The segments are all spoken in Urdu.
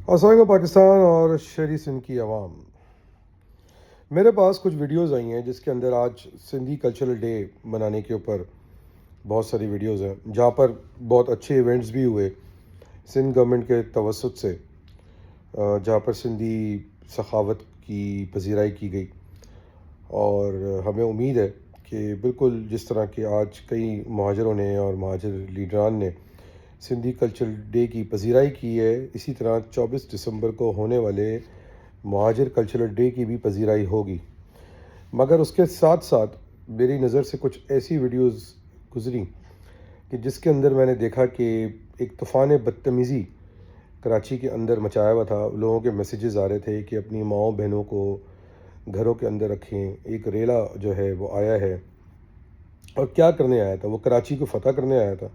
السلام علیکم پاکستان اور شہری سندھ کی عوام. میرے پاس کچھ ویڈیوز آئی ہیں جس کے اندر آج سندھی کلچرل ڈے منانے کے اوپر بہت ساری ویڈیوز ہیں، جہاں پر بہت اچھے ایونٹس بھی ہوئے سندھ گورنمنٹ کے توسط سے، جہاں پر سندھی سخاوت کی پذیرائی کی گئی. اور ہمیں امید ہے کہ بالکل جس طرح کہ آج کئی مہاجروں نے اور مہاجر لیڈران نے سندھی کلچرل ڈے کی پذیرائی کی ہے، اسی طرح 24 دسمبر کو ہونے والے مہاجر کلچرل ڈے کی بھی پذیرائی ہوگی. مگر اس کے ساتھ ساتھ میری نظر سے کچھ ایسی ویڈیوز گزری کہ جس کے اندر میں نے دیکھا کہ ایک طوفان بدتمیزی کراچی کے اندر مچایا ہوا تھا. لوگوں کے میسیجز آ رہے تھے کہ اپنی ماؤں بہنوں کو گھروں کے اندر رکھیں. ایک ریلا جو ہے وہ آیا ہے، اور کیا کرنے آیا تھا؟ وہ کراچی کو فتح کرنے آیا تھا.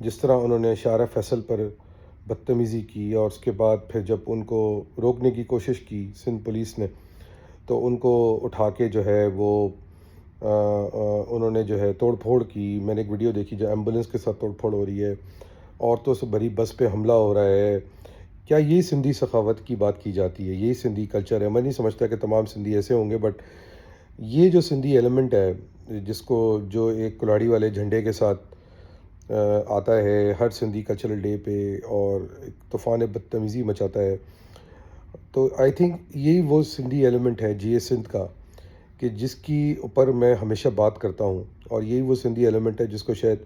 جس طرح انہوں نے شارع فیصل پر بدتمیزی کی، اور اس کے بعد پھر جب ان کو روکنے کی کوشش کی سندھ پولیس نے، تو ان کو اٹھا کے جو ہے وہ انہوں نے جو ہے توڑ پھوڑ کی. میں نے ایک ویڈیو دیکھی جو ایمبولنس کے ساتھ توڑ پھوڑ ہو رہی ہے، عورتوں سے بھری بس پہ حملہ ہو رہا ہے. کیا یہ سندھی سخاوت کی بات کی جاتی ہے؟ یہی سندھی کلچر ہے؟ میں نہیں سمجھتا کہ تمام سندھی ایسے ہوں گے، بٹ یہ جو سندھی ایلیمنٹ ہے جس کو جو ایک کلاڑی والے جھنڈے کے ساتھ آتا ہے ہر سندھی کلچرل ڈے پہ اور ایک طوفان بدتمیزی مچاتا ہے، تو آئی تھنک یہی وہ سندھی ایلیمنٹ ہے جی اے سندھ کا کہ جس کی اوپر میں ہمیشہ بات کرتا ہوں. اور یہی وہ سندھی ایلیمنٹ ہے جس کو شاید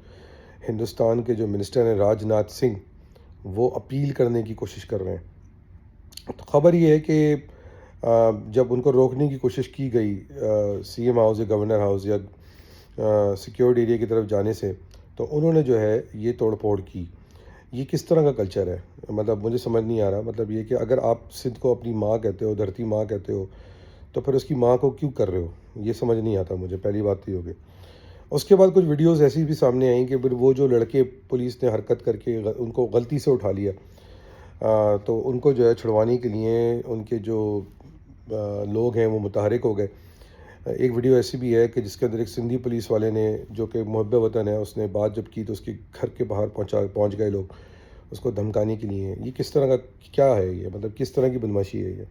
ہندوستان کے جو منسٹر ہیں راج ناتھ سنگھ، وہ اپیل کرنے کی کوشش کر رہے ہیں. تو خبر یہ ہے کہ جب ان کو روکنے کی کوشش کی گئی سی ایم ہاؤس یا گورنر ہاؤس یا سیکیورڈ ایریا کی طرف جانے سے، تو انہوں نے جو ہے یہ توڑ پھوڑ کی. یہ کس طرح کا کلچر ہے؟ مطلب مجھے سمجھ نہیں آ رہا. مطلب یہ کہ اگر آپ سندھ کو اپنی ماں کہتے ہو، دھرتی ماں کہتے ہو، تو پھر اس کی ماں کو کیوں کر رہے ہو؟ یہ سمجھ نہیں آتا مجھے. پہلی بات تو یہ ہوگی. اس کے بعد کچھ ویڈیوز ایسی بھی سامنے آئیں کہ پھر وہ جو لڑکے پولیس نے حرکت کر کے ان کو غلطی سے اٹھا لیا، تو ان کو جو ہے چھڑوانے کے لیے ان کے جو لوگ ہیں وہ متحرک ہو گئے. ایک ویڈیو ایسی بھی ہے کہ جس کے اندر ایک سندھی پولیس والے نے، جو کہ محب وطن ہے، اس نے بات جب کی تو اس کے گھر کے باہر پہنچ گئے لوگ اس کو دھمکانے کے لیے. یہ کس طرح کا کیا ہے؟ یہ مطلب کس طرح کی بدماشی ہے یہ؟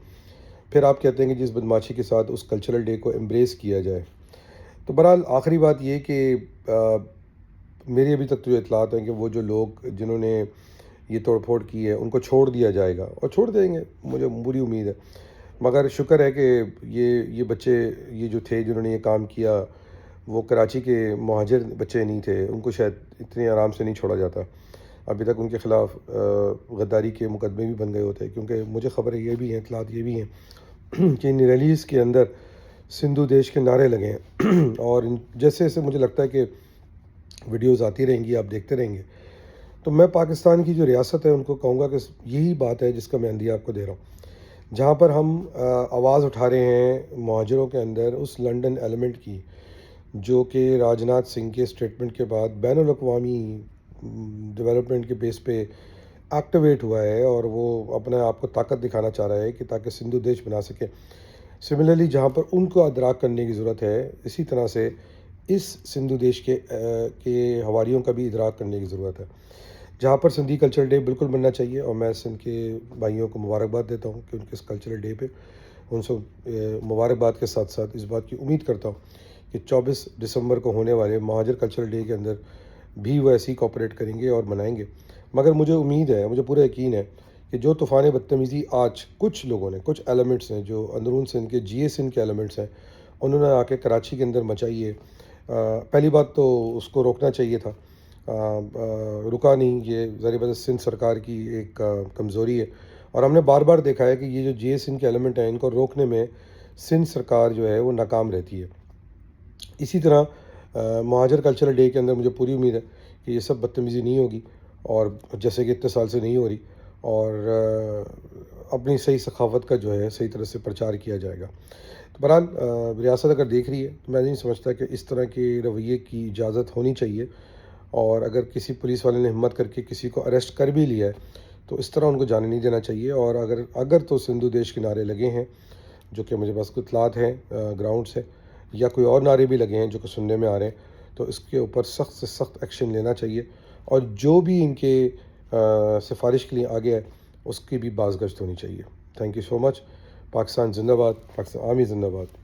پھر آپ کہتے ہیں کہ جس بدماشی کے ساتھ اس کلچرل ڈے کو امبریس کیا جائے. تو بہرحال آخری بات یہ کہ میری ابھی تک تو یہ اطلاعات ہیں کہ وہ جو لوگ جنہوں نے یہ توڑ پھوڑ کی ہے ان کو چھوڑ دیا جائے گا، اور چھوڑ دیں گے، مجھے پوری امید ہے. مگر شکر ہے کہ یہ بچے، یہ جو تھے جنہوں نے یہ کام کیا، وہ کراچی کے مہاجر بچے نہیں تھے. ان کو شاید اتنے آرام سے نہیں چھوڑا جاتا. ابھی تک ان کے خلاف غداری کے مقدمے بھی بن گئے ہوتے، کیونکہ مجھے خبر ہے، یہ بھی ہیں اطلاعات یہ بھی ہیں کہ ان ریلیز کے اندر سندھو دیش کے نعرے لگے ہیں. اور جیسے جیسے مجھے لگتا ہے کہ ویڈیوز آتی رہیں گی، آپ دیکھتے رہیں گے، تو میں پاکستان کی جو ریاست ہے ان کو کہوں گا کہ یہی بات ہے جس کا میں عندیہ آپ کو دے رہا ہوں، جہاں پر ہم آواز اٹھا رہے ہیں مہاجروں کے اندر اس لنڈن ایلیمنٹ کی، جو کہ راج ناتھ سنگھ کے اسٹیٹمنٹ کے بعد بین الاقوامی ڈیولپمنٹ کے بیس پہ ایکٹیویٹ ہوا ہے، اور وہ اپنے آپ کو طاقت دکھانا چاہ رہا ہے کہ تاکہ سندھو دیش بنا سکے. سملرلی جہاں پر ان کو ادراک کرنے کی ضرورت ہے، اسی طرح سے اس سندھو دیش کے حواریوں کا بھی ادراک کرنے کی ضرورت ہے. جہاں پر سندھی کلچرل ڈے بالکل بننا چاہیے، اور میں سندھ کے بھائیوں کو مبارکباد دیتا ہوں کہ ان کے اس کلچرل ڈے پہ ان سے مبارکباد کے ساتھ ساتھ اس بات کی امید کرتا ہوں کہ 24 دسمبر کو ہونے والے مہاجر کلچرل ڈے کے اندر بھی وہ ایسے ہی کوآپریٹ کریں گے اور منائیں گے. مگر مجھے امید ہے، مجھے پورا یقین ہے کہ جو طوفان بدتمیزی آج کچھ لوگوں نے، کچھ ایلیمنٹس ہیں جو اندرون سندھ کے جی اے سندھ کے ایلیمنٹس ہیں، انہوں نے آ کے کراچی کے اندر مچائی ہے. پہلی بات تو اس کو روکنا چاہیے تھا، رکا نہیں. یہ ظاہر بات سندھ سرکار کی ایک کمزوری ہے، اور ہم نے بار بار دیکھا ہے کہ یہ جو جی اے سندھ کے ایلیمنٹ ہیں ان کو روکنے میں سندھ سرکار جو ہے وہ ناکام رہتی ہے. اسی طرح مہاجر کلچرل ڈے کے اندر مجھے پوری امید ہے کہ یہ سب بدتمیزی نہیں ہوگی، اور جیسے کہ اتنے سال سے نہیں ہو رہی، اور اپنی صحیح ثقافت کا جو ہے صحیح طرح سے پرچار کیا جائے گا. تو بہرحال ریاست اگر دیکھ رہی ہے تو میں نہیں سمجھتا کہ اس طرح کے رویے کی اجازت ہونی چاہیے. اور اگر کسی پولیس والے نے ہمت کر کے کسی کو اریسٹ کر بھی لیا ہے تو اس طرح ان کو جانے نہیں دینا چاہیے. اور اگر تو سندھو دیش کے نعرے لگے ہیں، جو کہ مجھے بس کچھ اطلاعات ہیں گراؤنڈ سے، یا کوئی اور نعرے بھی لگے ہیں جو کہ سننے میں آ رہے ہیں، تو اس کے اوپر سخت سے سخت ایکشن لینا چاہیے. اور جو بھی ان کے سفارش کے لیے آگے ہے اس کی بھی باز گشت ہونی چاہیے. تھینک یو سو مچ. پاکستان زندہ باد, پاکستان آرمی زندہ باد.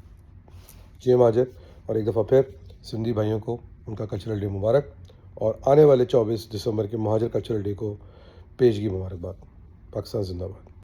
جے ماجد. اور ایک دفعہ پھر سندھی بھائیوں کو ان کا کلچرل ڈے مبارک, اور آنے والے 24 دسمبر کے مہاجر کلچرل ڈے کو پیشگی مبارکباد. پاکستان زندہ باد.